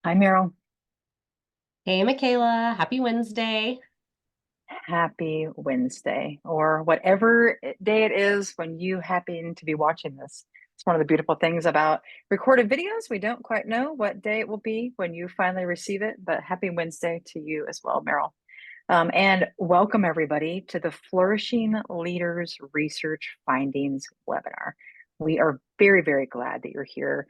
Hi, Meryl. Hey, Michaela. Happy Wednesday. Happy Wednesday, or whatever day it is when you happen to be watching this. It's one of the beautiful things about recorded videos. We don't quite know what day it will be when you finally receive it, but happy Wednesday to you as well, Meryl. And welcome everybody to the Flourishing Leaders Research Findings webinar. We are very, very glad that you're here.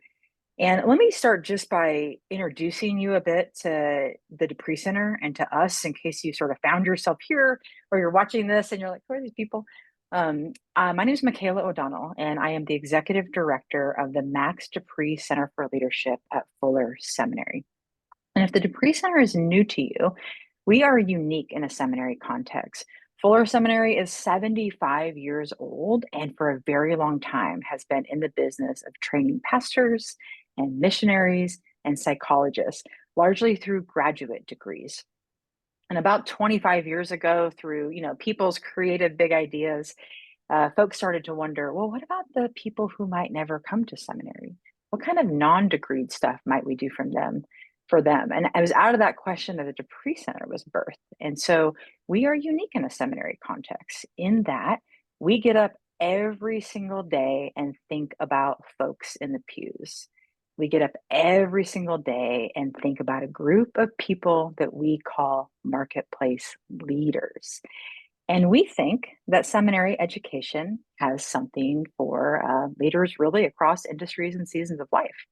And let me start just by introducing you a bit to the Dupree Center and to us in case you sort of found yourself here or you're watching this and you're like, who are these people? My name is Michaela O'Donnell, and I am the Executive Director of the Max Dupree Center for Leadership at Fuller Seminary. And if the Dupree Center is new to you, we are unique in a seminary context. Fuller Seminary is 75 years old and for a very long time has been in the business of training pastors and missionaries and psychologists, largely through graduate degrees. And about 25 years ago, through people's creative big ideas, folks started to wonder, well, what about the people who might never come to seminary? What kind of non-degreed stuff might we do from them for them? And it was out of that question that the Dupree Center was birthed. And so we are unique in a seminary context in that we get up every single day and think about folks in the pews. We get up every single day and think about a group of people that we call marketplace leaders. And we think that seminary education has something for leaders really across industries and seasons of life.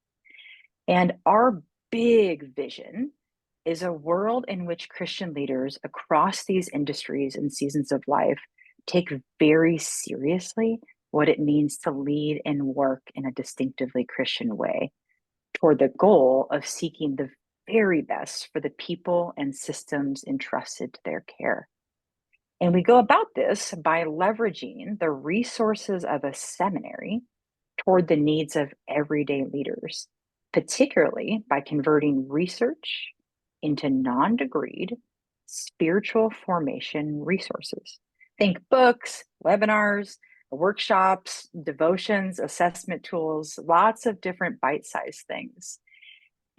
And our big vision is a world in which Christian leaders across these industries and seasons of life take very seriously what it means to lead and work in a distinctively Christian way toward the goal of seeking the very best for the people and systems entrusted to their care. And we go about this by leveraging the resources of a seminary toward the needs of everyday leaders, particularly by converting research into non degreed spiritual formation resources. Think books, webinars, workshops, devotions, assessment tools, lots of different bite sized things.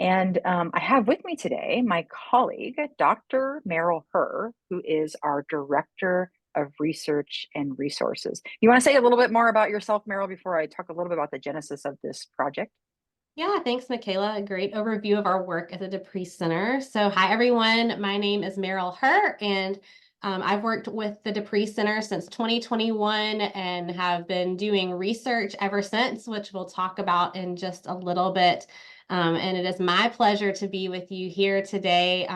And I have with me today my colleague, Dr. Meryl Herr, who is our Director of Research and Resources. You want to say a little bit more about yourself, Meryl, before I talk a little bit about the genesis of this project? Yeah, thanks, Michaela. A great overview of our work at the Dupree Center. So, hi, everyone. My name is Meryl Herr, and I've worked with the Dupree Center since 2021 and have been doing research ever since, which we'll talk about in just a little bit. And it is my pleasure to be with you here today,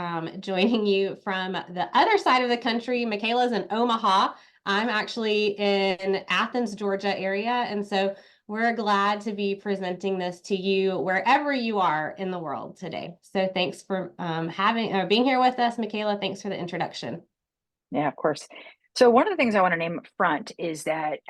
joining you from the other side of the country. Michaela's in Omaha. I'm actually in Athens, Georgia area. And so we're glad to be presenting this to you wherever you are in the world today. So thanks for being here with us, Michaela. Thanks for the introduction. Yeah, of course. So one of the things I want to name up front is that,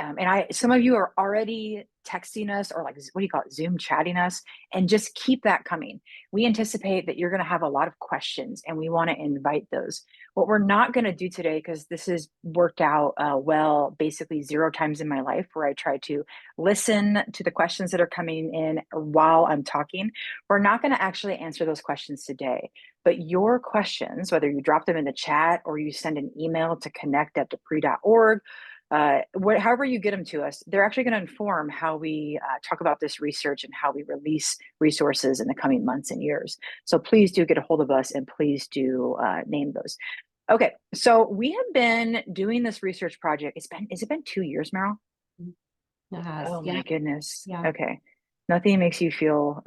some of you are already texting us or like, what do you call it, Zoom chatting us, and just keep that coming. We anticipate that you're going to have a lot of questions and we want to invite those. What we're not going to do today, because this has worked out well, basically 0 times in my life where I try to listen to the questions that are coming in while I'm talking. We're not going to actually answer those questions today. But your questions, whether you drop them in the chat or you send an email to connect@dupree.org, however you get them to us, they're actually going to inform how we talk about this research and how we release resources in the coming months and years. So please do get a hold of us and please do name those. Okay, so we have been doing this research project. Has it been 2 years, Meryl? It has. Oh my Yeah. goodness. Yeah. Okay. Nothing makes you feel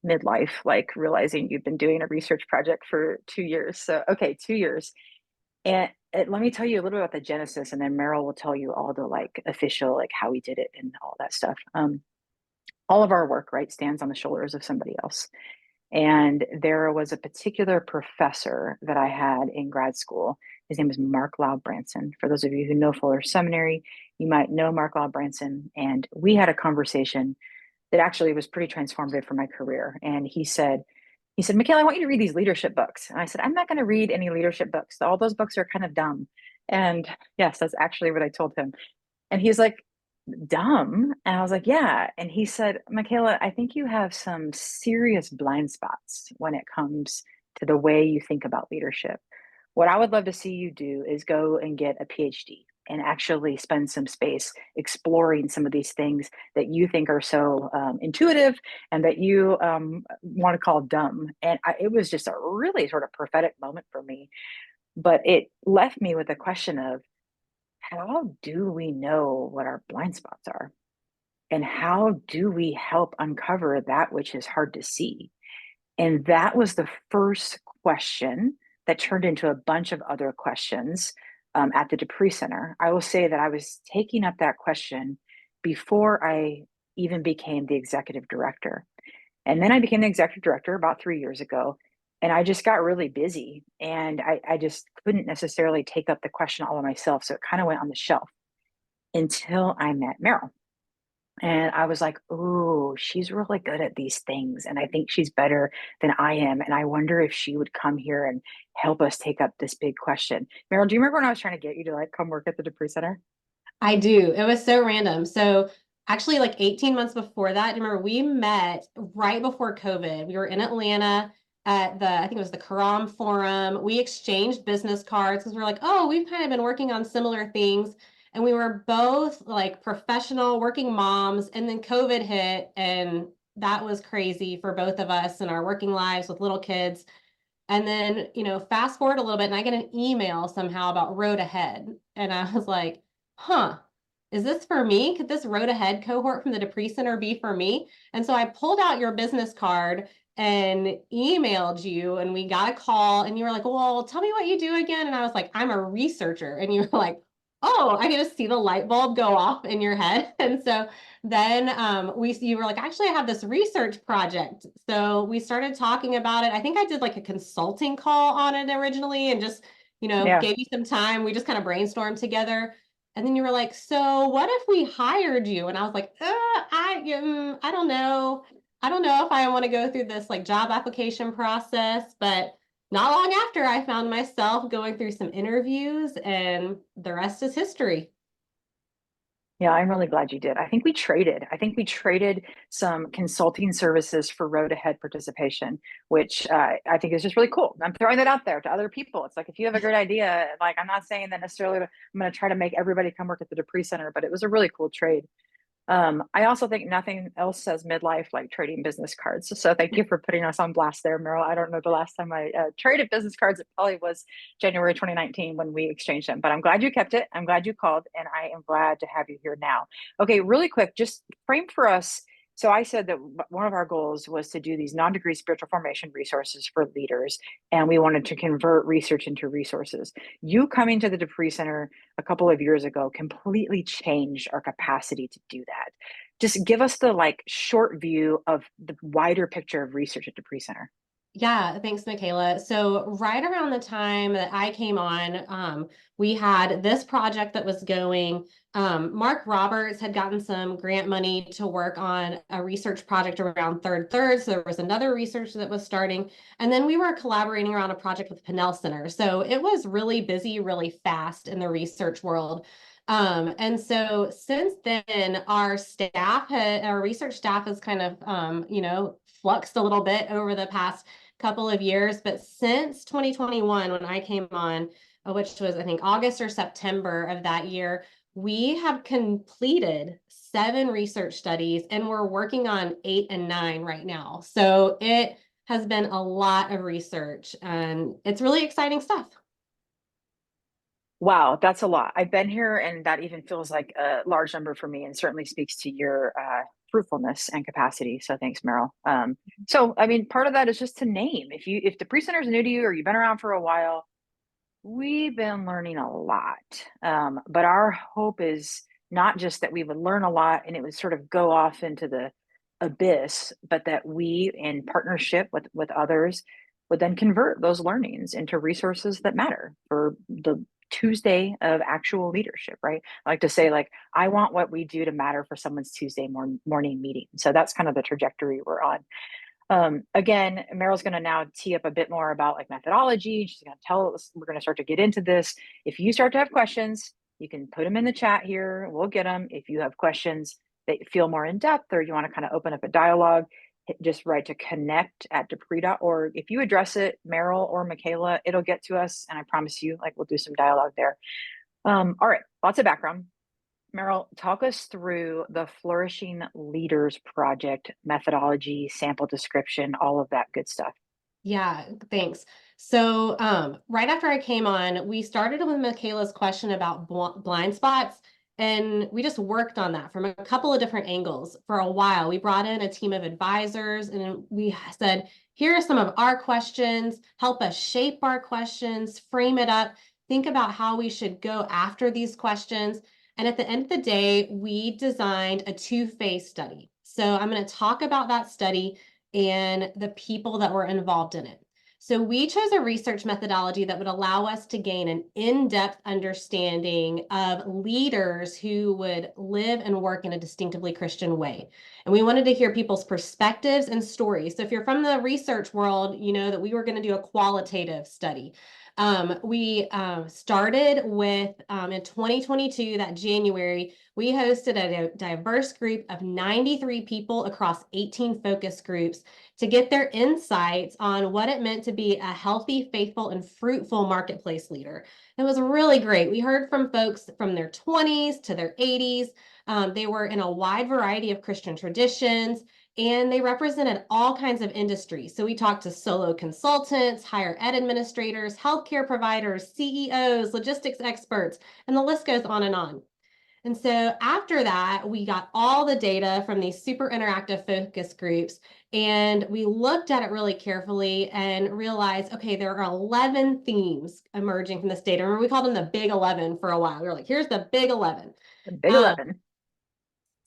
midlife like realizing you've been doing a research project for 2 years. So, okay, 2 years. And let me tell you a little bit about the genesis, and then Meryl will tell you all the like official, like how we did it and all that stuff. All of our work, right, stands on the shoulders of somebody else. And there was a particular professor that I had in grad school. His name was Mark Loud Branson. For those of you who know Fuller Seminary, you might know Mark Loud Branson. And we had a conversation that actually was pretty transformative for my career. And he said, Michaela, I want you to read these leadership books. And I said, I'm not going to read any leadership books. All those books are kind of dumb. And yes, that's actually what I told him. And he's like, dumb. And I was like, yeah. And he said, Michaela, I think you have some serious blind spots when it comes to the way you think about leadership. What I would love to see you do is go and get a PhD and actually spend some space exploring some of these things that you think are so intuitive and that you want to call dumb. And it was just a really sort of prophetic moment for me. But it left me with a question of, how do we know what our blind spots are? And how do we help uncover that which is hard to see? And that was the first question that turned into a bunch of other questions at the Dupree Center. I will say that I was taking up that question before I even became the executive director. And then I became the executive director about 3 years ago. And I just got really busy and I just couldn't necessarily take up the question all by myself. So it kind of went on the shelf until I met Meryl. And I was like, "Ooh, she's really good at these things, and I think she's better than I am, and I wonder if she would come here and help us take up this big question." Meryl, do you remember when I was trying to get you to like come work at the Dupree Center? I do. It was so random. So actually like 18 months before that, do you remember we met right before COVID. We were in Atlanta at I think it was the Karam Forum. We exchanged business cards because we're like, oh, we've kind of been working on similar things. And we were both like professional working moms. And then COVID hit, and that was crazy for both of us in our working lives with little kids. And then, fast forward a little bit, and I get an email somehow about Road Ahead. And I was like, huh, is this for me? Could this Road Ahead cohort from the Dupree Center be for me? And so I pulled out your business card and emailed you, and we got a call, and you were like, well, tell me what you do again. And I was like, I'm a researcher. And you were like, oh, I get to see the light bulb go off in your head. And so then you were like, actually, I have this research project. So we started talking about it. I think I did like a consulting call on it originally and just, Yeah. gave you some time. We just kind of brainstormed together. And then you were like, so what if we hired you? And I was like, I don't know. I don't know if I want to go through this like job application process, but not long after I found myself going through some interviews and the rest is history. Yeah, I'm really glad you did. I think we traded. I think we traded some consulting services for Road Ahead participation, which I think is just really cool. I'm throwing that out there to other people. It's like if you have a great idea, like I'm not saying that necessarily I'm going to try to make everybody come work at the Dupree Center, but it was a really cool trade. I also think nothing else says midlife like trading business cards. So thank you for putting us on blast there, Meryl. I don't know the last time I traded business cards. It probably was January 2019 when we exchanged them, but I'm glad you kept it. I'm glad you called, and I am glad to have you here now. Okay, really quick, just frame for us. So I said that one of our goals was to do these non-degree spiritual formation resources for leaders, and we wanted to convert research into resources. You coming to the Dupree Center a couple of years ago completely changed our capacity to do that. Just give us the like short view of the wider picture of research at Dupree Center. Yeah, thanks, Michaela. So right around the time that I came on, we had this project that was going. Mark Roberts had gotten some grant money to work on a research project around third third. So there was another research that was starting. And then we were collaborating around a project with Pinnell Center. So it was really busy, really fast in the research world. And so since then, our research staff has kind of, fluxed a little bit over the past couple of years. But since 2021, when I came on, which was, I think, August or September of that year, we have completed 7 research studies and we're working on 8 and 9 right now. So it has been a lot of research and it's really exciting stuff. Wow, that's a lot. I've been here, and that even feels like a large number for me, and certainly speaks to your fruitfulness and capacity. So thanks, Meryl. So I mean, part of that is just to name. If the pre-center is new to you or you've been around for a while, we've been learning a lot. But our hope is not just that we would learn a lot and it would sort of go off into the abyss, but that we, in partnership with others, would then convert those learnings into resources that matter for the Tuesday of actual leadership, right? I like to say, like, I want what we do to matter for someone's Tuesday morning meeting. So that's kind of the trajectory we're on. Again, Meryl's going to now tee up a bit more about like methodology. She's going to tell us, we're going to start to get into this. If you start to have questions, You can put them in the chat here. We'll get them. If you have questions that feel more in depth or you want to kind of open up a dialogue, just write to connect@dupree.org. If you address it, Meryl or Michaela, it'll get to us. And I promise you, like, we'll do some dialogue there. All right, lots of background. Meryl, talk us through the Flourishing Leaders Project methodology, sample description, all of that good stuff. Yeah, thanks. So, right after I came on, we started with Michaela's question about blind spots, and we just worked on that from a couple of different angles for a while. We brought in a team of advisors, and we said, here are some of our questions, help us shape our questions, frame it up, think about how we should go after these questions. And at the end of the day, we designed a two-phase study. So I'm going to talk about that study and the people that were involved in it. So we chose a research methodology that would allow us to gain an in-depth understanding of leaders who would live and work in a distinctively Christian way. And we wanted to hear people's perspectives and stories. So if you're from the research world, you know that we were going to do a qualitative study. We started with, in 2022, that January, we hosted a diverse group of 93 people across 18 focus groups to get their insights on what it meant to be a healthy, faithful, and fruitful marketplace leader. It was really great. We heard from folks from their 20s to their 80s. They were in a wide variety of Christian traditions, and they represented all kinds of industries. So we talked to solo consultants, higher ed administrators, healthcare providers, CEOs, logistics experts, and the list goes on and on. And so after that, we got all the data from these super interactive focus groups, and we looked at it really carefully and realized, okay, there are 11 themes emerging from this data. Remember, we called them the Big 11 for a while. We were like, here's the Big 11. The Big Um, 11.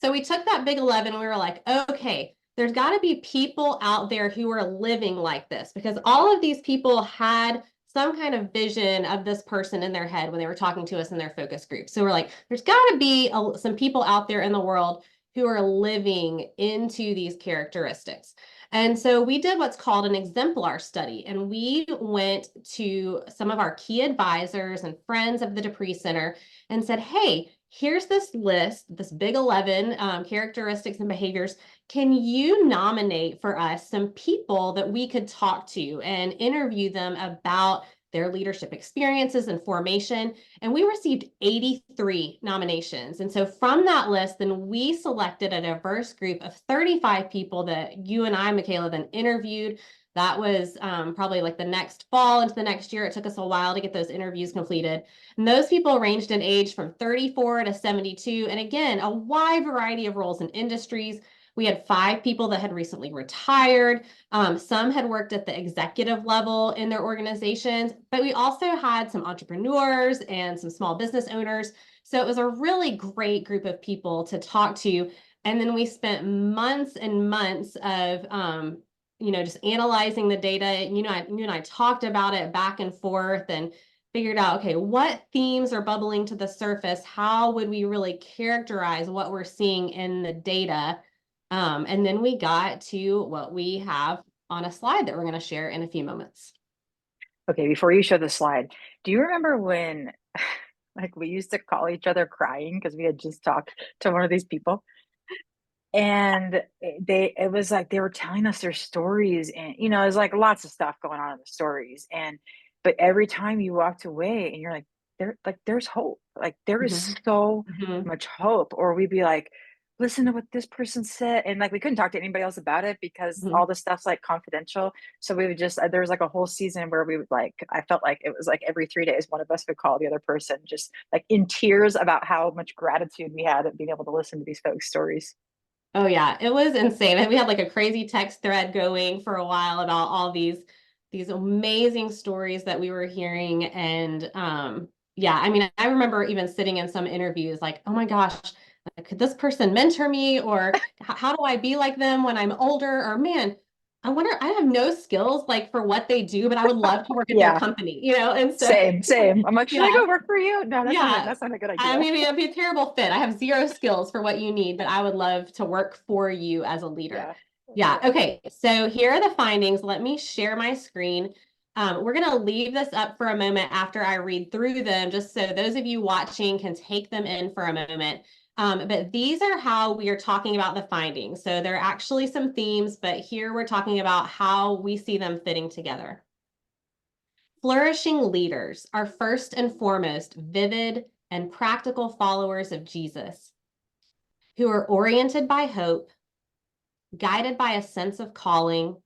so we took that Big 11 and we were like, okay, there's got to be people out there who are living like this, because all of these people had some kind of vision of this person in their head when they were talking to us in their focus group. So we're like, there's got to be some people out there in the world who are living into these characteristics. And so we did what's called an exemplar study, and we went to some of our key advisors and friends of the Dupree Center and said, hey, here's this list, this Big 11 characteristics and behaviors. Can you nominate for us some people that we could talk to and interview them about their leadership experiences and formation? And we received 83 nominations. And so from that list, then we selected a diverse group of 35 people that you and I, Michaela, then interviewed. That was probably like the next fall into the next year. It took us a while to get those interviews completed. And those people ranged in age from 34 to 72. And again, a wide variety of roles and industries. We had 5 people that had recently retired. Some had worked at the executive level in their organizations, but we also had some entrepreneurs and some small business owners. So it was a really great group of people to talk to. And then we spent months and months of, just analyzing the data. You and I talked about it back and forth and figured out, okay, what themes are bubbling to the surface? How would we really characterize what we're seeing in the data? And then we got to what we have on a slide that we're going to share in a few moments. Okay, before you show the slide, do you remember when like we used to call each other crying because we had just talked to one of these people? And it was like they were telling us their stories, and there's like lots of stuff going on in the stories. But every time you walked away and you're like, there's hope. Like there is Mm-hmm. so Mm-hmm. much hope. Or we'd be like, listen to what this person said. And like we couldn't talk to anybody else about it because Mm-hmm. all the stuff's like confidential. So we would just there was like a whole season where we would like I felt like it was like every 3 days one of us would call the other person just like in tears about how much gratitude we had at being able to listen to these folks' stories. Oh yeah, it was insane. And we had like a crazy text thread going for a while about all these amazing stories that we were hearing. And yeah, I mean, I remember even sitting in some interviews like, oh my gosh, could this person mentor me? Or how do I be like them when I'm older? Or man, I wonder, I have no skills like for what they do, but I would love to work at their Yeah. company, And so Same. I'm like, should I yeah, go work for you? No, yeah. that's not a good I idea. mean, it'd be a terrible fit. I have zero skills for what you need, but I would love to work for you as a leader. Yeah. Yeah. Yeah. Okay. So here are the findings. Let me share my screen. We're going to leave this up for a moment after I read through them, just so those of you watching can take them in for a moment. But these are how we are talking about the findings. So there are actually some themes, but here we're talking about how we see them fitting together. Flourishing leaders are first and foremost vivid and practical followers of Jesus, who are oriented by hope, guided by a sense of calling,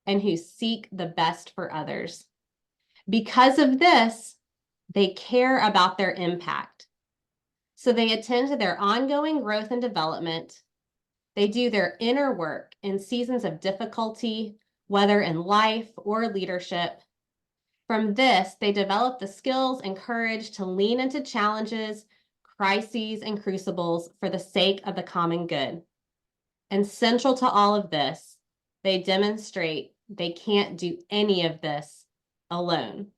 and who seek the best for others. Because of this, they care about their impact. So they attend to their ongoing growth and development. They do their inner work in seasons of difficulty, whether in life or leadership. From this, they develop the skills and courage to lean into challenges, crises, and crucibles for the sake of the common good. And central to all of this, they demonstrate they can't do any of this alone.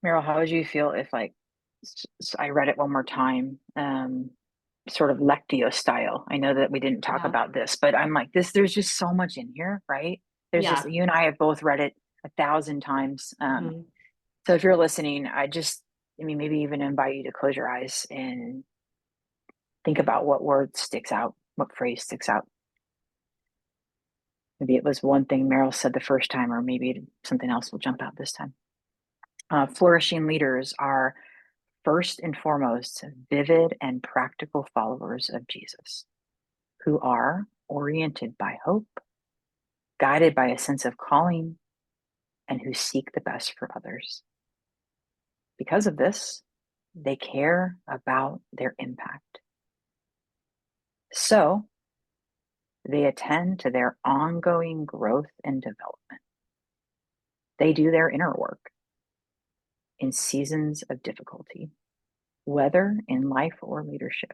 Meryl, how would you feel if like I read it one more time, sort of Lectio style? I know that we didn't talk Yeah. about this, but I'm like this. There's just so much in here, right? There's just Yeah. you and I have both read it 1,000 times. Mm-hmm. So if you're listening, I mean, maybe even invite you to close your eyes and think about what word sticks out, what phrase sticks out. Maybe it was one thing Meryl said the first time, or maybe something else will jump out this time. Flourishing leaders are first and foremost vivid and practical followers of Jesus who are oriented by hope, guided by a sense of calling, and who seek the best for others. Because of this, they care about their impact. So they attend to their ongoing growth and development. They do their inner work in seasons of difficulty, whether in life or leadership.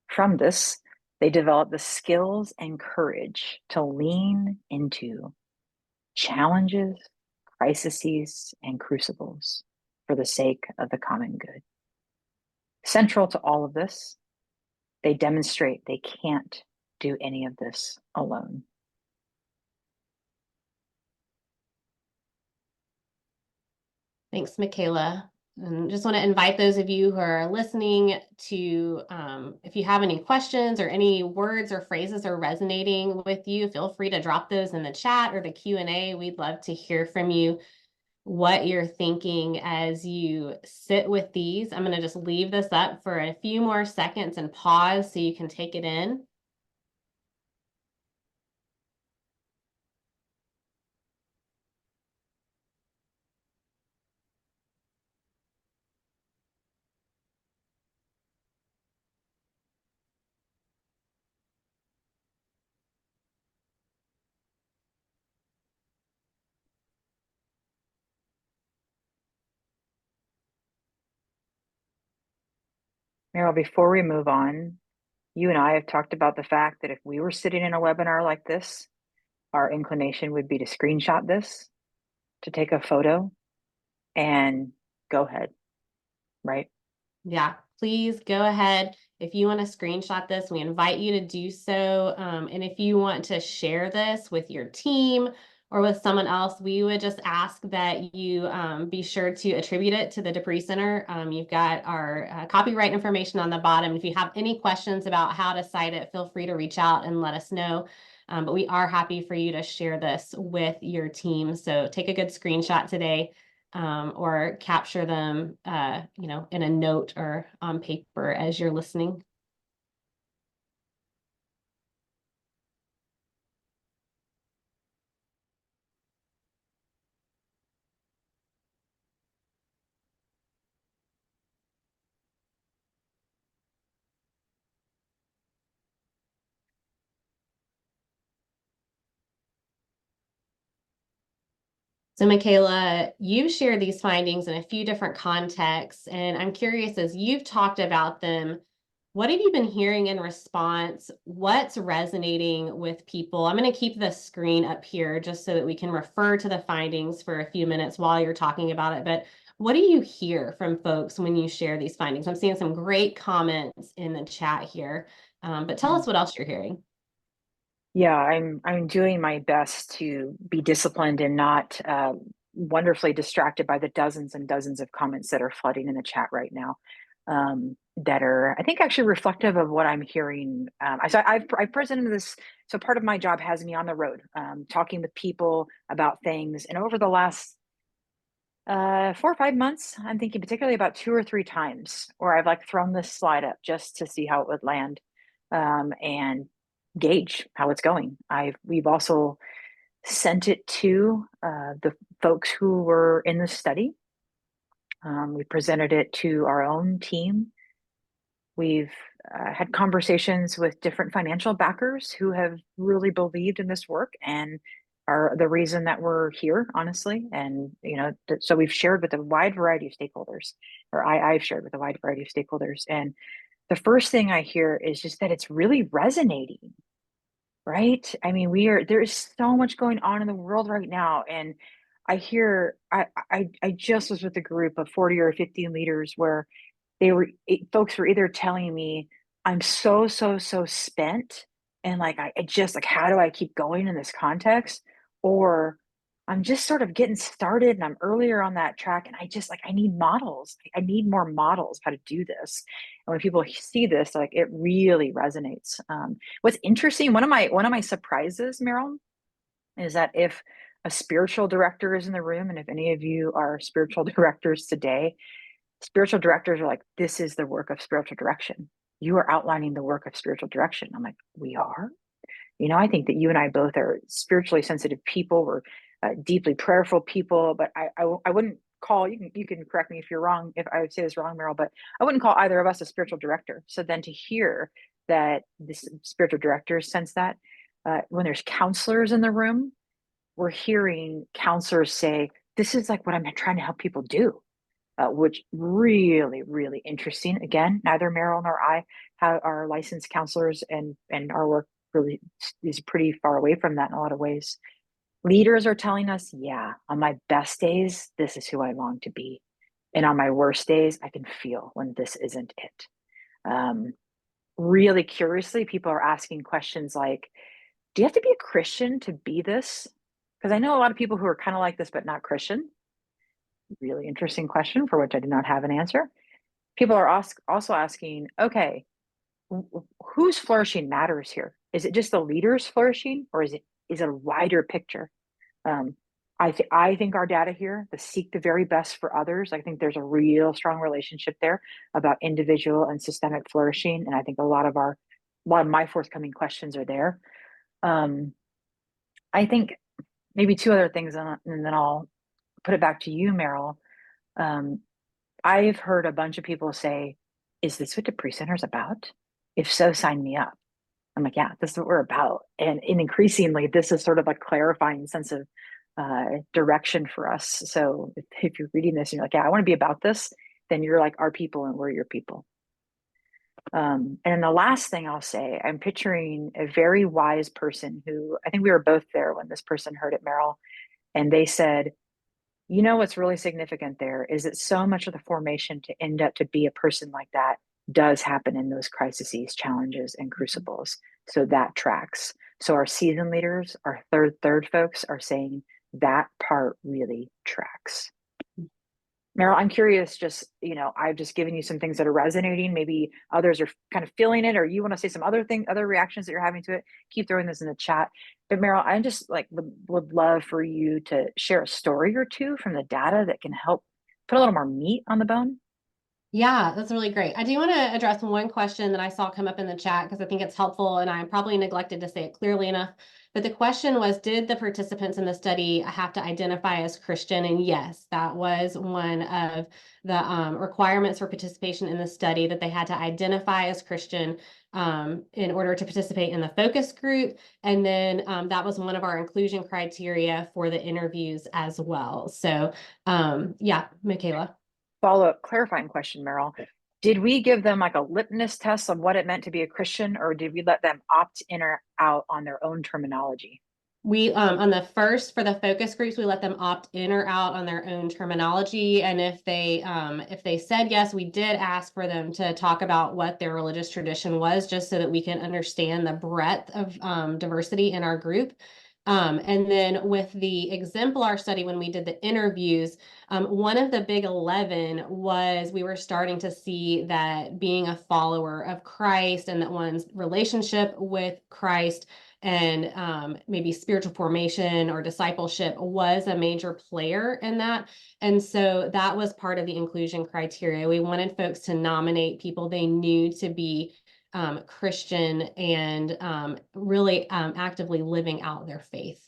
From this, they develop the skills and courage to lean into challenges, crises, and crucibles for the sake of the common good. Central to all of this, they demonstrate they can't do any of this alone. Thanks, Michaela. And just want to invite those of you who are listening to, if you have any questions or any words or phrases are resonating with you, feel free to drop those in the chat or the Q&A. We'd love to hear from you what you're thinking as you sit with these. I'm going to just leave this up for a few more seconds and pause so you can take it in. Meryl, before we move on, you and I have talked about the fact that if we were sitting in a webinar like this, our inclination would be to screenshot this, to take a photo, and go ahead, right? Yeah, please go ahead. If you want to screenshot this, we invite you to do so. And if you want to share this with your team or with someone else, we would just ask that you be sure to attribute it to the Dupree Center. You've got our copyright information on the bottom. If you have any questions about how to cite it, feel free to reach out and let us know. But we are happy for you to share this with your team. So take a good screenshot today. Or capture them, in a note or on paper as you're listening. So Michaela, you've shared these findings in a few different contexts, and I'm curious, as you've talked about them, what have you been hearing in response? What's resonating with people? I'm going to keep the screen up here just so that we can refer to the findings for a few minutes while you're talking about it. But what do you hear from folks when you share these findings? I'm seeing some great comments in the chat here, but tell us what else you're hearing. Yeah, I'm doing my best to be disciplined and not wonderfully distracted by the dozens and dozens of comments that are flooding in the chat right now. That are, I think, actually reflective of what I'm hearing. I've presented this. So part of my job has me on the road, talking with people about things. And over the last 4 or 5 months, I'm thinking particularly about two or three times where I've like thrown this slide up just to see how it would land, and gauge how it's going. We've also sent it to the folks who were in the study. We presented it to our own team. We've had conversations with different financial backers who have really believed in this work and are the reason that we're here, honestly. And, so we've shared with a wide variety of stakeholders, or I've shared with a wide variety of stakeholders. And the first thing I hear is just that it's really resonating, right? I mean, there is so much going on in the world right now. And I just was with a group of 40 or 50 leaders where folks were either telling me I'm so spent, and like I just like, how do I keep going in this context? Or I'm just sort of getting started and I'm earlier on that track, and I just like, I need models. I need more models how to do this. And when people see this, like, it really resonates. What's interesting, one of my surprises, Meryl, is that if a spiritual director is in the room, and if any of you are spiritual directors today, spiritual directors are like, this is the work of spiritual direction. You are outlining the work of spiritual direction. I'm like, we are? I think that you and I both are spiritually sensitive people. We're deeply prayerful people, but I wouldn't call, you can correct me if you're wrong, if I would say this wrong, Meryl, but I wouldn't call either of us a spiritual director. So then to hear that this spiritual directors sense that, when there's counselors in the room, we're hearing counselors say, this is like what I'm trying to help people do, which really, really interesting. Again, neither Meryl nor I are licensed counselors, and our work really is pretty far away from that in a lot of ways. Leaders are telling us, yeah, on my best days, this is who I long to be. And on my worst days, I can feel when this isn't it. Um, Really curiously, people are asking questions like, do you have to be a Christian to be this? Because I know a lot of people who are kind of like this, but not Christian. Really interesting question for which I do not have an answer. People are also asking, okay, whose flourishing matters here? Is it just the leaders flourishing, or is it a wider picture? Um, I think our data here, the seek the very best for others, I think there's a real strong relationship there about individual and systemic flourishing, and I think a lot of my forthcoming questions are there. Um, I think maybe two other things, and then I'll put it back to you, Meryl. Um, I've heard a bunch of people say, is this what Depree Center is about? If so, sign me up. I'm like, yeah, this is what we're about. And increasingly, this is sort of a clarifying sense of direction for us. So if you're reading this and you're like, yeah, I want to be about this, then you're like our people and we're your people. And the last thing I'll say, I'm picturing a very wise person who, I think we were both there when this person heard it, Meryl, and they said, what's really significant there is that so much of the formation to end up to be a person like that does happen in those crises, challenges, and crucibles. So that tracks. So our season leaders, our third folks are saying that part really tracks. Meryl, I'm curious, I've just given you some things that are resonating. Maybe others are kind of feeling it, or you want to say some other reactions that you're having to it. Keep throwing this in the chat. But Meryl, I just like would love for you to share a story or two from the data that can help put a little more meat on the bone. Yeah, that's really great. I do want to address one question that I saw come up in the chat because I think it's helpful and I probably neglected to say it clearly enough. But the question was, did the participants in the study have to identify as Christian? And yes, that was one of the requirements for participation in the study, that they had to identify as Christian in order to participate in the focus group. And then that was one of our inclusion criteria for the interviews as well. So yeah, Michaela. Follow-up clarifying question, Meryl. Did we give them like a litmus test of what it meant to be a Christian, or did we let them opt in or out on their own terminology? We on the first for the focus groups, we let them opt in or out on their own terminology. And if they said yes, we did ask for them to talk about what their religious tradition was, just so that we can understand the breadth of diversity in our group. And then with the exemplar study, when we did the interviews, one of the big 11 was we were starting to see that being a follower of Christ and that one's relationship with Christ and maybe spiritual formation or discipleship was a major player in that. And so that was part of the inclusion criteria. We wanted folks to nominate people they knew to be Christian and really actively living out their faith.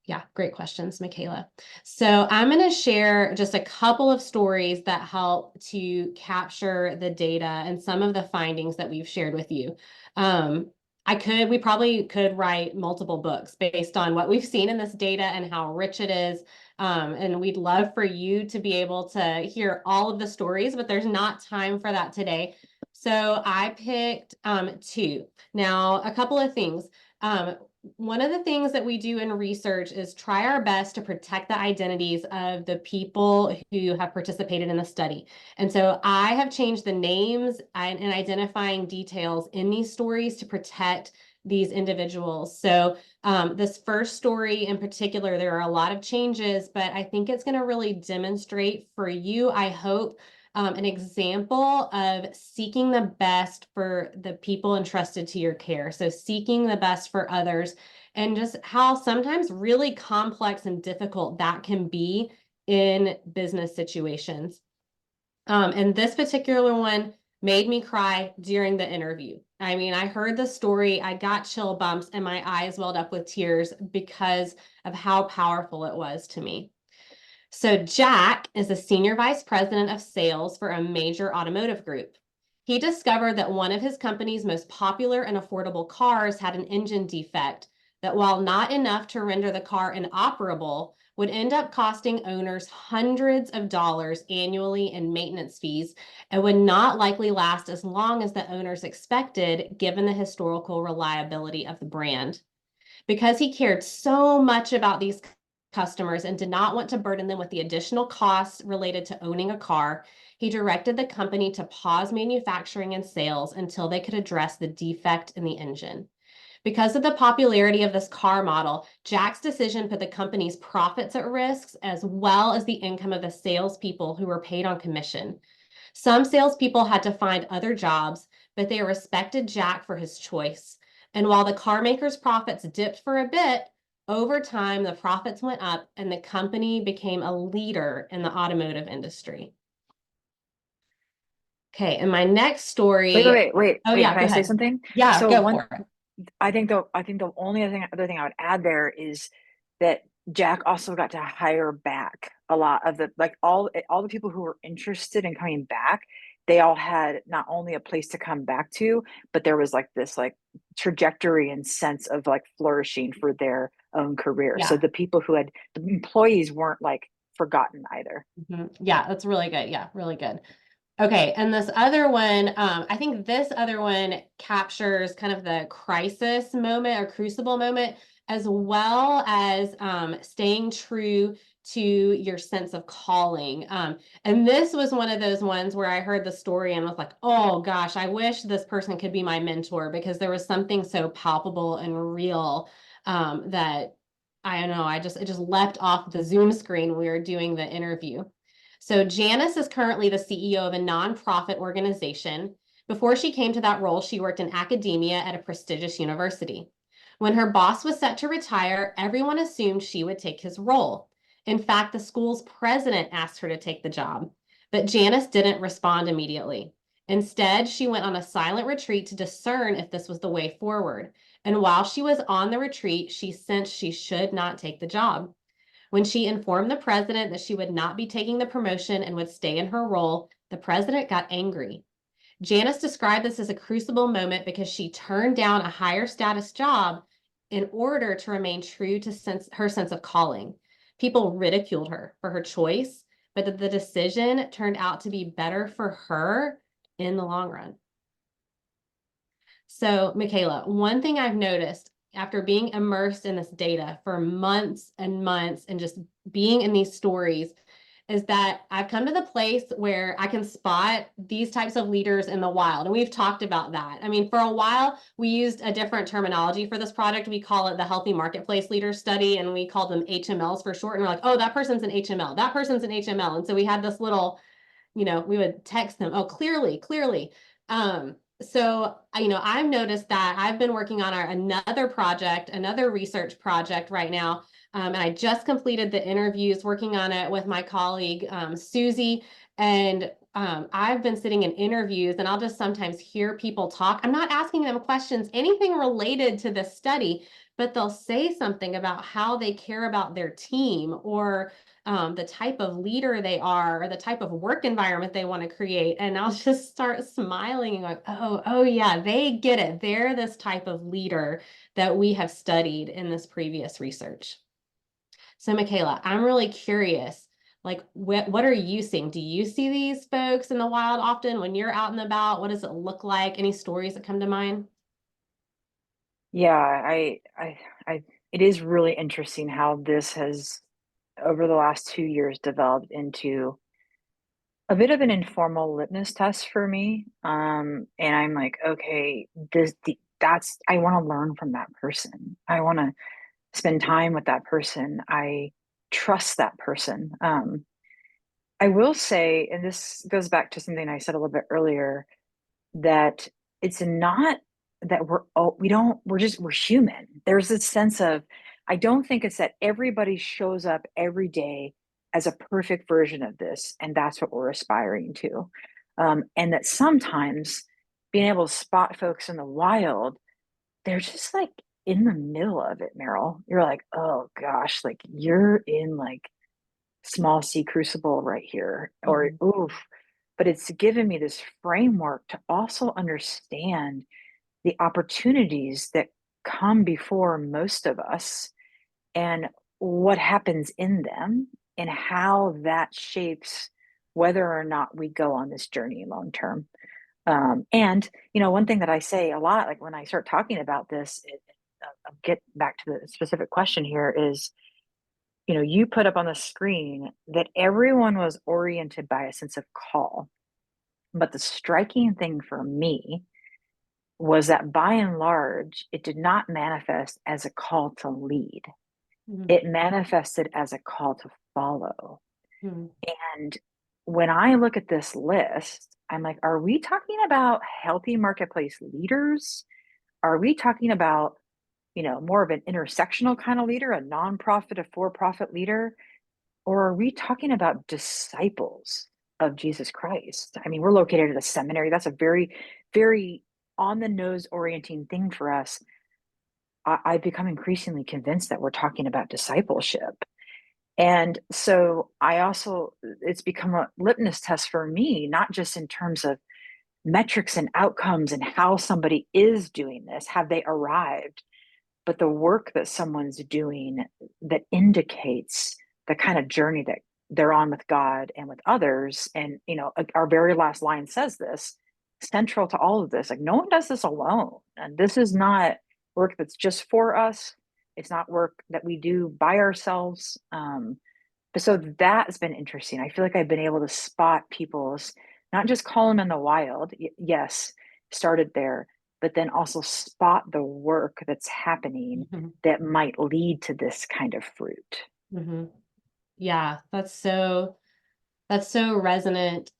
Yeah, great questions, Michaela. So I'm going to share just a couple of stories that help to capture the data and some of the findings that we've shared with you. We probably could write multiple books based on what we've seen in this data and how rich it is. And we'd love for you to be able to hear all of the stories, but there's not time for that today. So I picked two. Now, a couple of things. One of the things that we do in research is try our best to protect the identities of the people who have participated in the study. And so I have changed the names and identifying details in these stories to protect these individuals. So this first story in particular, there are a lot of changes, but I think it's going to really demonstrate for you, I hope, an example of seeking the best for the people entrusted to your care. So seeking the best for others and just how sometimes really complex and difficult that can be in business situations. And this particular one made me cry during the interview. I mean, I heard the story, I got chill bumps, and my eyes welled up with tears because of how powerful it was to me. So Jack is a senior vice president of sales for a major automotive group. He discovered that one of his company's most popular and affordable cars had an engine defect that, while not enough to render the car inoperable, would end up costing owners hundreds of dollars annually in maintenance fees and would not likely last as long as the owners expected, given the historical reliability of the brand. Because he cared so much about these customers and did not want to burden them with the additional costs related to owning a car, he directed the company to pause manufacturing and sales until they could address the defect in the engine. Because of the popularity of this car model, Jack's decision put the company's profits at risk, as well as the income of the salespeople who were paid on commission. Some salespeople had to find other jobs, but they respected Jack for his choice. And while the car maker's profits dipped for a bit, over time the profits went up and the company became a leader in the automotive industry. Okay, and my next story. Oh yeah, Can go I say ahead. something? Yeah, So go one, for it. I think the only other thing I would add there is that Jack also got to hire back a lot of the like all the people who were interested in coming back. They all had not only a place to come back to, but there was like this like trajectory and sense of like flourishing for their own career. So Yeah. the people who had the employees weren't like forgotten either. Yeah, that's really good. Yeah, really good. Okay, and this other one, I think this other one captures kind of the crisis moment or crucible moment, as well as staying true to your sense of calling. And this was one of those ones where I heard the story and was like, oh gosh, I wish this person could be my mentor, because there was something so palpable and real that I don't know, it just leapt off the Zoom screen when we were doing the interview. So Janice is currently the CEO of a nonprofit organization. Before she came to that role, she worked in academia at a prestigious university. When her boss was set to retire, everyone assumed she would take his role. In fact, the school's president asked her to take the job, but Janice didn't respond immediately. Instead, she went on a silent retreat to discern if this was the way forward. And while she was on the retreat, she sensed she should not take the job. When she informed the president that she would not be taking the promotion and would stay in her role, the president got angry. Janice described this as a crucible moment because she turned down a higher status job in order to remain true to her sense of calling. People ridiculed her for her choice, but the decision turned out to be better for her in the long run. So, Michaela, one thing I've noticed after being immersed in this data for months and months and just being in these stories is that I've come to the place where I can spot these types of leaders in the wild. And we've talked about that. I mean, for a while, we used a different terminology for this project. We call it the Healthy Marketplace Leader Study, and we called them HMLs for short. And we're like, oh, that person's an HML. That person's an HML. And so we had this little, we would text them, oh, clearly, clearly. So, I've noticed that I've been working on another project, another research project right now. And I just completed the interviews working on it with my colleague, Susie. And I've been sitting in interviews and I'll just sometimes hear people talk. I'm not asking them questions, anything related to this study, but they'll say something about how they care about their team or the type of leader they are, or the type of work environment they want to create. And I'll just start smiling and like, oh yeah, they get it. They're this type of leader that we have studied in this previous research. So Michaela, I'm really curious, like what are you seeing? Do you see these folks in the wild often when you're out and about? What does it look like? Any stories that come to mind? Yeah, I, it is really interesting how this has, over the last 2 years, developed into a bit of an informal litmus test for me. And I'm like, okay, I want to learn from that person. I want to spend time with that person. I trust that person. I will say, and this goes back to something I said a little bit earlier, that it's not that we're human. There's this sense of, I don't think it's that everybody shows up every day as a perfect version of this, and that's what we're aspiring to. And that sometimes being able to spot folks in the wild, they're just like in the middle of it, Meryl. You're like, oh gosh, like you're in like small C crucible right here, or Mhm. oof. But it's given me this framework to also understand the opportunities that come before most of us and what happens in them and how that shapes whether or not we go on this journey long term. And one thing that I say a lot, like when I start talking about this, I'll get back to the specific question here is, you put up on the screen that everyone was oriented by a sense of call. But the striking thing for me was that by and large, it did not manifest as a call to lead. Mhm. It manifested as a call to follow. Mhm. And when I look at this list, I'm like, are we talking about healthy marketplace leaders? Are we talking about, more of an intersectional kind of leader, a nonprofit, a for profit leader? Or are we talking about disciples of Jesus Christ? I mean, we're located at a seminary. That's a very, very on the nose orienting thing for us. I've become increasingly convinced that we're talking about discipleship. And so it's become a litmus test for me, not just in terms of metrics and outcomes and how somebody is doing this, have they arrived, but the work that someone's doing that indicates the kind of journey that they're on with God and with others. And, our very last line says this, central to all of this, like no one does this alone. And this is not work that's just for us. It's not work that we do by ourselves. But so that's been interesting. I feel like I've been able to spot people's, not just call them in the wild. Yes, started there, but then also spot the work that's happening Mhm. that might lead to this kind of fruit. Mhm. Yeah, that's so resonant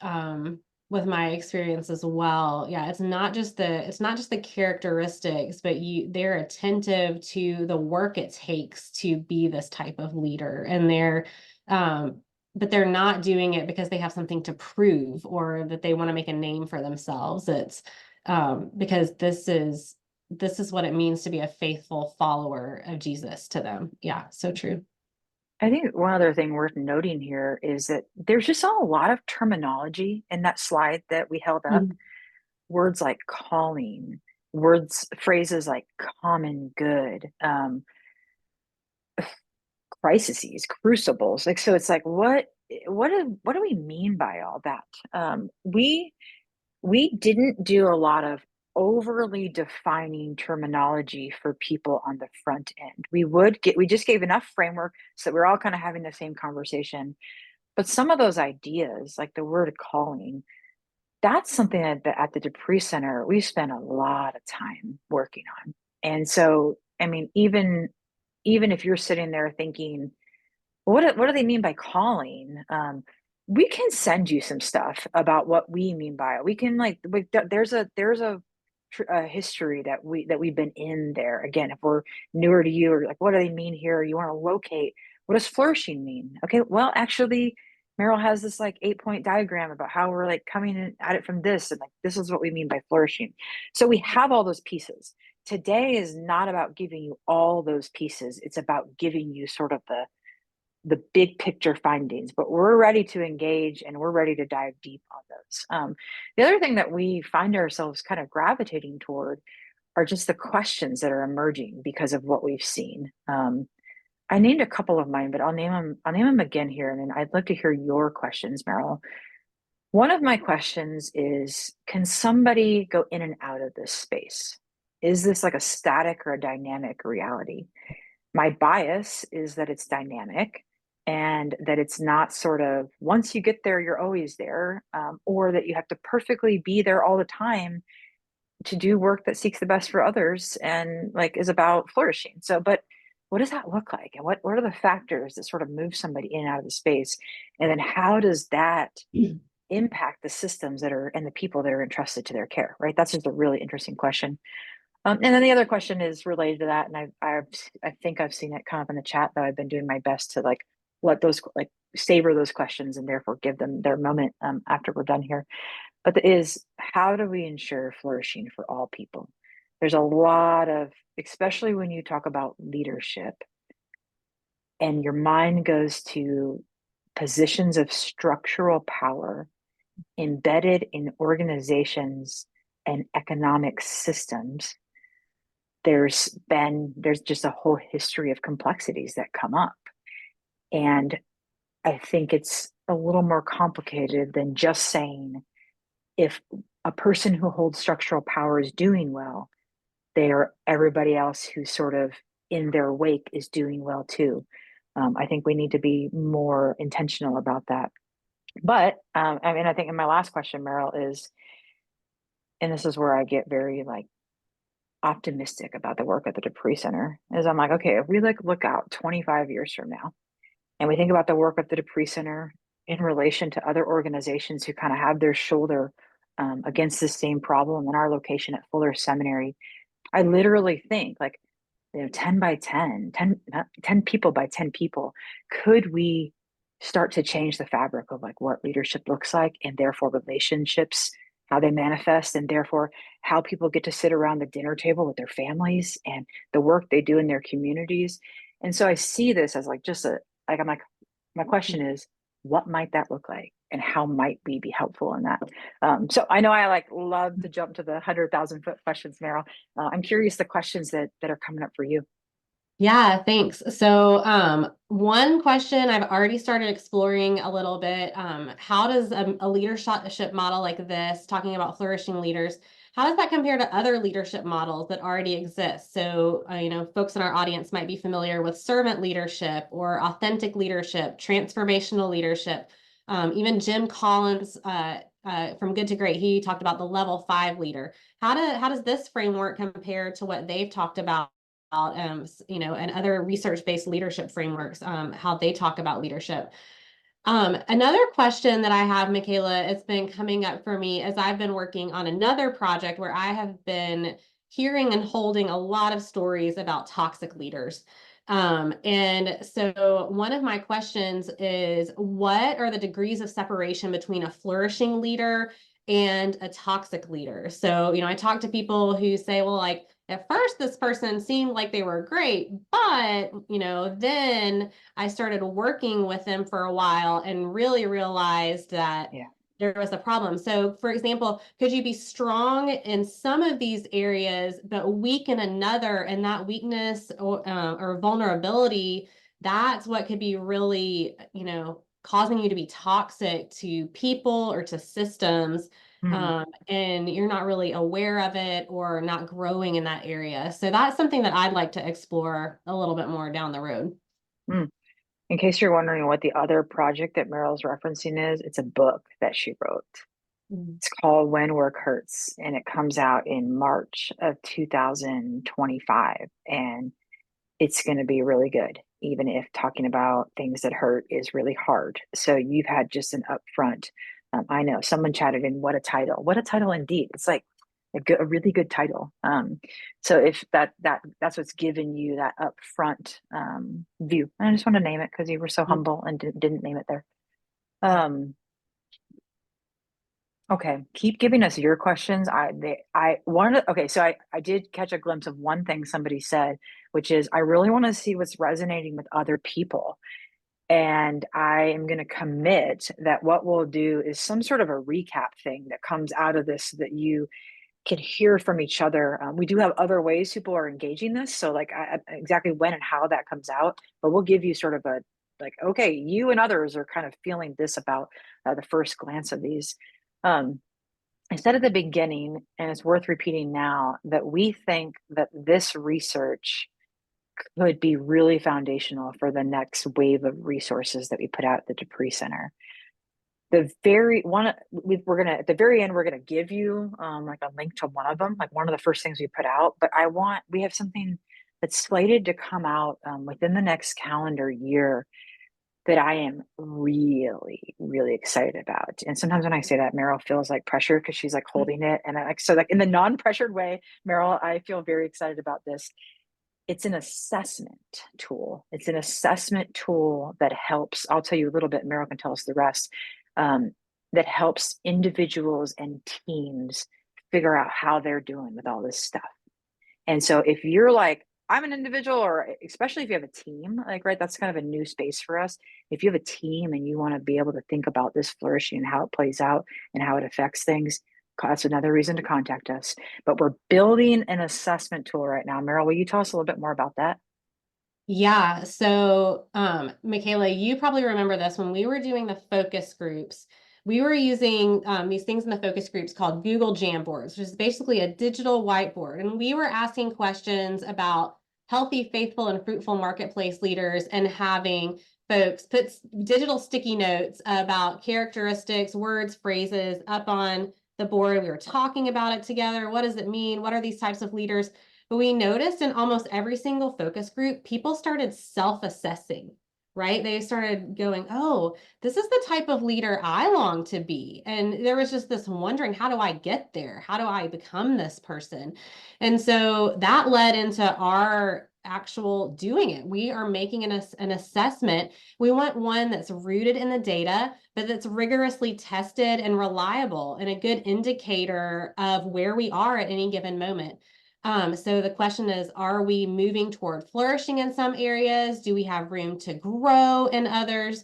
with my experience as well. Yeah, it's not just the characteristics, but they're attentive to the work it takes to be this type of leader. And um but they're not doing it because they have something to prove or that they want to make a name for themselves. It's because this is what it means to be a faithful follower of Jesus to them. Yeah, so true. I think one other thing worth noting here is that there's just a lot of terminology in that slide that we held up. Mhm. Words like calling, phrases like common good, crises, crucibles. Like, so it's like, what do we mean by all that? We didn't do a lot of overly defining terminology for people on the front end. We just gave enough framework so that we're all kind of having the same conversation. But some of those ideas, like the word calling, that's something that at the Dupree Center we spent a lot of time working on. And so, I mean, even if you're sitting there thinking, what do they mean by calling? We can send you some stuff about what we mean by it. We can there's a history that we've been in there. Again, if we're newer to you, or like, what do they mean here? You want to locate, what does flourishing mean? Okay, well, actually, Meryl has this like 8-point diagram about how we're like coming at it from this, and like this is what we mean by flourishing. So we have all those pieces. Today is not about giving you all those pieces. It's about giving you sort of the big picture findings, but we're ready to engage and we're ready to dive deep on those. The other thing that we find ourselves kind of gravitating toward are just the questions that are emerging because of what we've seen. I named a couple of mine, but I'll name them again here, and then I'd love to hear your questions, Meryl. One of my questions is, can somebody go in and out of this space? Is this like a static or a dynamic reality? My bias is that it's dynamic, and that it's not sort of once you get there, you're always there, or that you have to perfectly be there all the time to do work that seeks the best for others and like is about flourishing. So, but what does that look like? And what are the factors that sort of move somebody in and out of the space? And then how does that impact the systems that are and the people that are entrusted to their care, right? That's just a really interesting question. And then the other question is related to that, and I think I've seen it kind of in the chat, though I've been doing my best to like let those like savor those questions and therefore give them their moment after we're done here. But the is, how do we ensure flourishing for all people? There's a lot of, especially when you talk about leadership, and your mind goes to positions of structural power embedded in organizations and economic systems. There's just a whole history of complexities that come up, and I think it's a little more complicated than just saying if a person who holds structural power is doing well, they are everybody else who's sort of in their wake is doing well too. I think we need to be more intentional about that. But I mean, I think in my last question, Meryl, is, and this is where I get very like optimistic about the work at the Dupree Center, is I'm like, okay, if we like look out 25 years from now and we think about the work of the Dupree Center in relation to other organizations who kind of have their shoulder against the same problem in our location at Fuller Seminary, I literally think like, 10 by 10, 10 people by 10 people, could we start to change the fabric of like what leadership looks like, and therefore relationships, how they manifest, and therefore how people get to sit around the dinner table with their families and the work they do in their communities. And so I see this as like just a, like, I'm like, my question is, what might that look like? And how might we be helpful in that? So I know I like love to jump to the 100,000-foot questions, Meryl. I'm curious the questions that are coming up for you. Yeah, thanks. So, one question I've already started exploring a little bit, how does a leadership model like this, talking about flourishing leaders, how does that compare to other leadership models that already exist? So, folks in our audience might be familiar with servant leadership or authentic leadership, transformational leadership. Even Jim Collins, from Good to Great, he talked about the level 5 leader. How does this framework compare to what they've talked about, and other research-based leadership frameworks, how they talk about leadership? Another question that I have, Michaela, it's been coming up for me as I've been working on another project where I have been hearing and holding a lot of stories about toxic leaders. And so one of my questions is, what are the degrees of separation between a flourishing leader and a toxic leader? So, I talk to people who say, well, like, at first this person seemed like they were great, but, then I started working with them for a while and really realized that Yeah. there was a problem. So, for example, could you be strong in some of these areas, but weak in another? And that weakness or vulnerability, that's what could be really, causing you to be toxic to people or to systems. Mm, and you're not really aware of it or not growing in that area. So that's something that I'd like to explore a little bit more down the road. mm. In case you're wondering what the other project that Meryl's referencing is, it's a book that she wrote. Mm. It's called When Work Hurts, and it comes out in March of 2025. And it's going to be really good, even if talking about things that hurt is really hard. So you've had just an upfront. I know someone chatted in, what a title! What a title indeed! It's like a really good title. So if that's what's given you that upfront view, I just want to name it because you were so humble and didn't name it there. Um, Okay, keep giving us your questions. I wanted okay, so I did catch a glimpse of one thing somebody said, which is I really want to see what's resonating with other people. And I am going to commit that what we'll do is some sort of a recap thing that comes out of this so that you can hear from each other. We do have other ways people are engaging this, so like exactly when and how that comes out, but we'll give you sort of a like, okay, you and others are kind of feeling this about the first glance of these. Um, I said at the beginning, and it's worth repeating now, that we think that this research could be really foundational for the next wave of resources that we put out at the Dupree Center. The very one we're gonna at the very end we're gonna give you like a link to one of them, like one of the first things we put out. But we have something that's slated to come out within the next calendar year that I am really, really excited about. And sometimes when I say that, Meryl feels like pressure because she's like holding it. And I like, so like in the non-pressured way, Meryl, I feel very excited about this. It's an assessment tool. It's an assessment tool that helps. I'll tell you a little bit, Meryl can tell us the rest. Um, that helps individuals and teams figure out how they're doing with all this stuff. And so if you're like, I'm an individual, or especially if you have a team, like, right, that's kind of a new space for us. If you have a team and you want to be able to think about this flourishing and how it plays out and how it affects things, that's another reason to contact us. But we're building an assessment tool right now. Meryl, will you tell us a little bit more about that? Yeah. So, Michaela, you probably remember this when we were doing the focus groups. We were using these things in the focus groups called Google Jamboards, which is basically a digital whiteboard. And we were asking questions about healthy, faithful, and fruitful marketplace leaders and having folks put digital sticky notes about characteristics, words, phrases up on the board. We were talking about it together. What does it mean? What are these types of leaders? But we noticed in almost every single focus group, people started self-assessing, right? They started going, oh, this is the type of leader I long to be. And there was just this wondering, how do I get there? How do I become this person? And so that led into our actual doing it. We are making an assessment. We want one that's rooted in the data, but that's rigorously tested and reliable and a good indicator of where we are at any given moment. So the question is, are we moving toward flourishing in some areas? Do we have room to grow in others?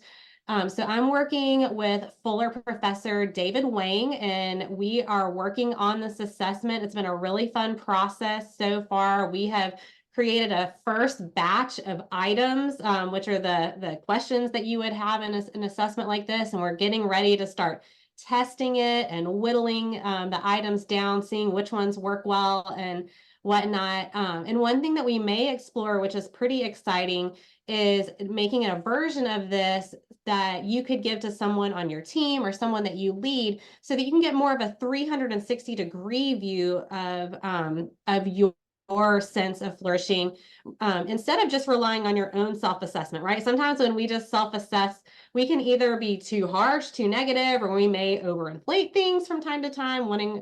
So I'm working with Fuller professor David Wang, and we are working on this assessment. It's been a really fun process so far. We have created a first batch of items, which are the questions that you would have in an assessment like this, and we're getting ready to start testing it and whittling the items down, seeing which ones work well and whatnot. And one thing that we may explore, which is pretty exciting, is making a version of this that you could give to someone on your team or someone that you lead so that you can get more of a 360-degree view of your sense of flourishing, instead of just relying on your own self-assessment, right? Sometimes when we just self-assess, we can either be too harsh, too negative, or we may overinflate things from time to time, wanting,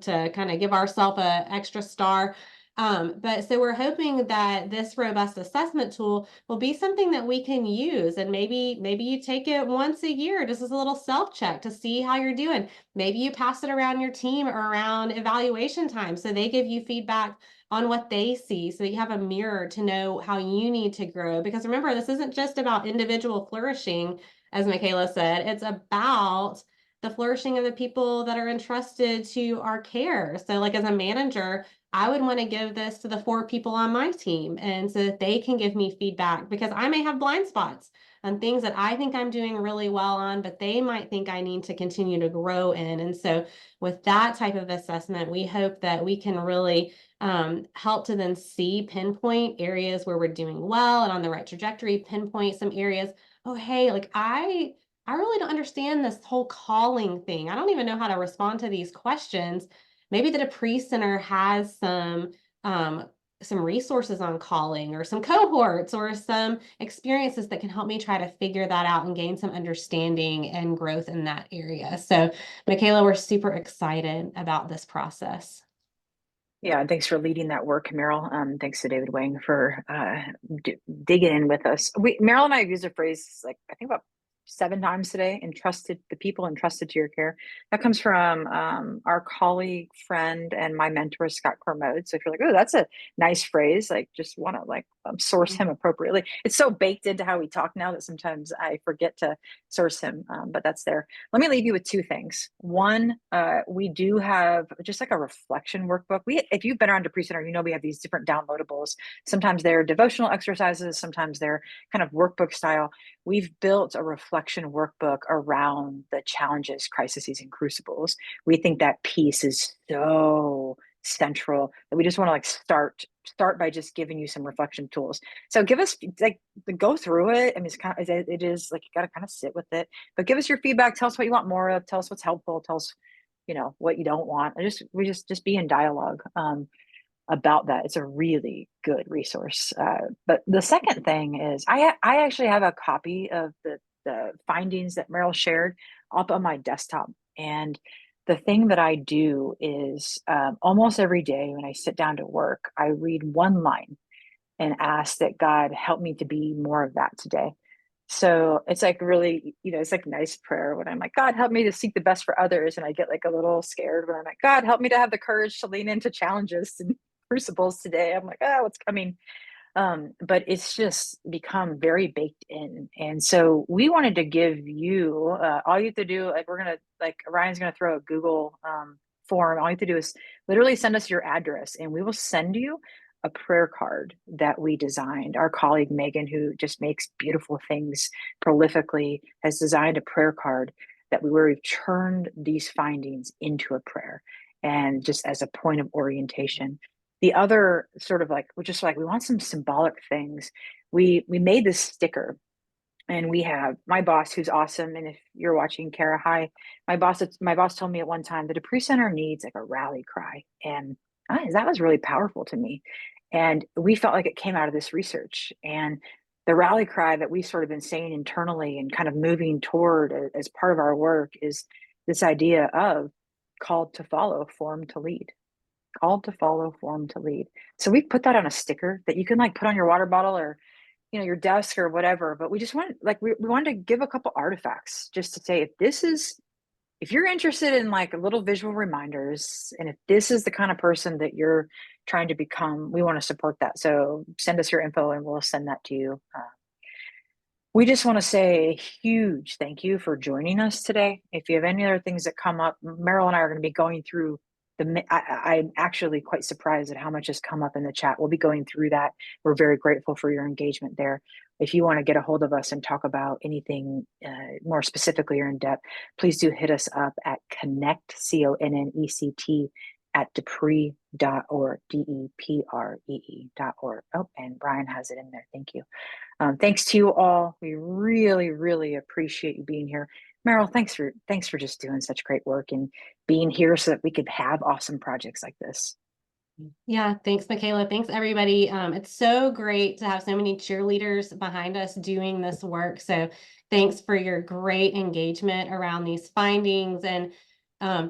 to kind of give ourselves a extra star. But so we're hoping that this robust assessment tool will be something that we can use. And maybe you take it once a year, just as a little self-check to see how you're doing. Maybe you pass it around your team or around evaluation time so they give you feedback on what they see, so that you have a mirror to know how you need to grow. Because remember, this isn't just about individual flourishing, as Michaela said, it's about the flourishing of the people that are entrusted to our care. So like as a manager, I would want to give this to the 4 people on my team, and so that they can give me feedback, because I may have blind spots. on things that I think I'm doing really well on, but they might think I need to continue to grow in. And so with that type of assessment, we hope that we can really help to then see, pinpoint areas where we're doing well and on the right trajectory, pinpoint some areas. Oh, hey, like I really don't understand this whole calling thing. I don't even know how to respond to these questions. Maybe the Dupree Center has um, some resources on calling or some cohorts or some experiences that can help me try to figure that out and gain some understanding and growth in that area. So, Michaela, we're super excited about this process. Yeah, and thanks for leading that work, Meryl. Thanks to David Wang for digging in with us. Meryl and I have used a phrase like I think about 7 times today: entrusted the people entrusted to your care. That comes from our colleague, friend, and my mentor, Scott Cormode. So if you're like, oh, that's a nice phrase, like just want to like source him appropriately. It's so baked into how we talk now that sometimes I forget to source him, but that's there. Let me leave you with 2 things. One, we do have just like a reflection workbook. If you've been around Dupree Center, we have these different downloadables. Sometimes they're devotional exercises, sometimes they're kind of workbook style. We've built a reflection workbook around the challenges, crises, and crucibles. We think that piece is so central that we just want to like start by just giving you some reflection tools. So give us like go through it. I mean, it is like you got to kind of sit with it, but give us your feedback. Tell us what you want more of. Tell us what's helpful. Tell us, what you don't want. We just be in dialogue about that. It's a really good resource. But the second thing is, I actually have a copy of the findings that Meryl shared up on my desktop, and the thing that I do is almost every day when I sit down to work, I read one line and ask that God help me to be more of that today. So it's like really, it's like nice prayer when I'm like, God, help me to seek the best for others. And I get like a little scared when I'm like, God, help me to have the courage to lean into challenges and crucibles today. I'm like, what's coming? But it's just become very baked in. And so we wanted to give you all you have to do, like Ryan's gonna throw a Google form. All you have to do is literally send us your address and we will send you a prayer card that we designed. Our colleague Megan, who just makes beautiful things prolifically, has designed a prayer card where we've turned these findings into a prayer and just as a point of orientation. The other sort of like, we're just like, we want some symbolic things. We made this sticker and we have my boss who's awesome. And if you're watching, Kara, hi. My boss told me at one time the Dupree Center needs like a rally cry. And that was really powerful to me. And we felt like it came out of this research. And the rally cry that we sort of been saying internally and kind of moving toward as part of our work is this idea of called to follow, formed to lead. Called to follow, formed to lead. So we put that on a sticker that you can like put on your water bottle or your desk or whatever. But we just want like we wanted to give a couple artifacts just to say if you're interested in like little visual reminders and if this is the kind of person that you're trying to become, we want to support that. So send us your info and we'll send that to you. We just want to say a huge thank you for joining us today. If you have any other things that come up, Meryl and I are going to be going through I'm actually quite surprised at how much has come up in the chat. We'll be going through that. We're very grateful for your engagement there. If you want to get a hold of us and talk about anything more specifically or in depth, please do hit us up at connect, CONNECT, at Dupree.org, DEPREE.org. Oh, and Brian has it in there. Thank you. Thanks to you all. We really, really appreciate you being here. Meryl, thanks for just doing such great work and being here so that we could have awesome projects like this. Yeah, thanks, Michaela. Thanks, everybody. It's so great to have so many cheerleaders behind us doing this work. So thanks for your great engagement around these findings. And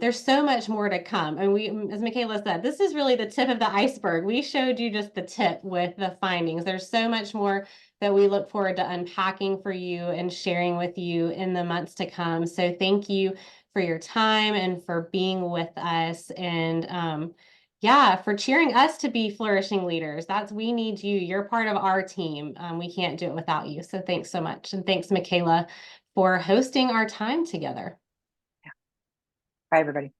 there's so much more to come. And as Michaela said, this is really the tip of the iceberg. We showed you just the tip with the findings. There's so much more that we look forward to unpacking for you and sharing with you in the months to come. So thank you for your time and for being with us. And yeah, for cheering us to be flourishing leaders. We need you. You're part of our team. We can't do it without you. So thanks so much. And thanks, Michaela, for hosting our time together. Yeah. Bye, everybody.